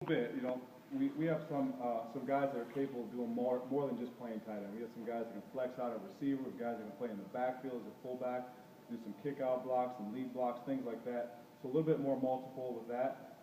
Bit, we have some guys that are capable of doing more than just playing tight end. We have some guys that can flex out a receiver, guys that can play in the backfield as a fullback, do some kick-out blocks, some lead blocks, things like that. So a little bit more multiple with that.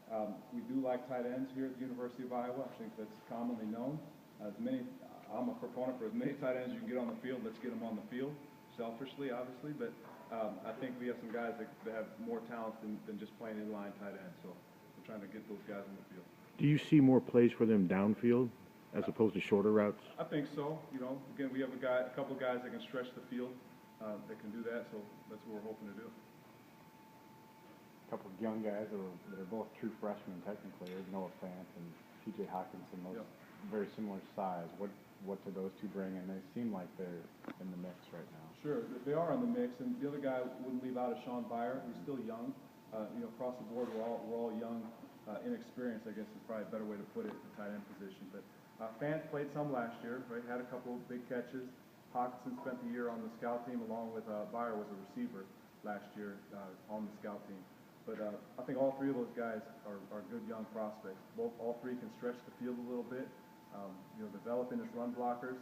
We do like tight ends here at the University of Iowa. I think that's commonly known. I'm a proponent for as many tight ends as you can get on the field. Let's get them on the field, selfishly, obviously. But I think we have some guys that have more talent than just playing inline tight end. So we're trying to get those guys on the field. Do you see more plays for them downfield as opposed to shorter routes? I think so. Again, we have a couple guys that can stretch the field that can do that, so that's what we're hoping to do. A couple of young guys that are both true freshmen technically, Noah Fant and T.J. Hawkinson, those very similar size. What do those two bring? And they seem like they're in the mix right now. Sure, they are in the mix, and the other guy wouldn't leave out is Sean Byer. He's still young. Across the board, we're all young. Inexperienced, I guess is probably a better way to put it, the tight end position. But Fant played some last year, right? Had a couple of big catches. Hawkinson spent the year on the scout team along with Byer was a receiver last year on the scout team. But I think all three of those guys are good young prospects. All three can stretch the field a little bit. Developing as run blockers.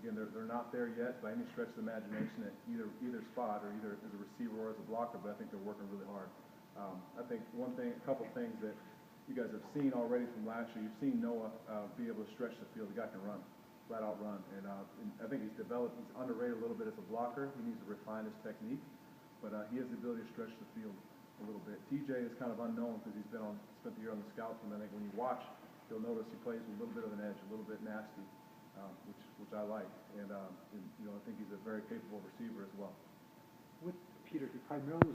Again, they're not there yet by any stretch of the imagination at either spot or either as a receiver or as a blocker. But I think they're working really hard. I think a couple things that you guys have seen already from last year. You've seen Noah be able to stretch the field. The guy can run, flat out run. And I think he's underrated a little bit as a blocker. He needs to refine his technique. But he has the ability to stretch the field a little bit. TJ is kind of unknown because he's spent the year on the scout team. I think when you watch, you'll notice he plays with a little bit of an edge, a little bit nasty, which I like. And I think he's a very capable receiver as well. With Peter, he primarily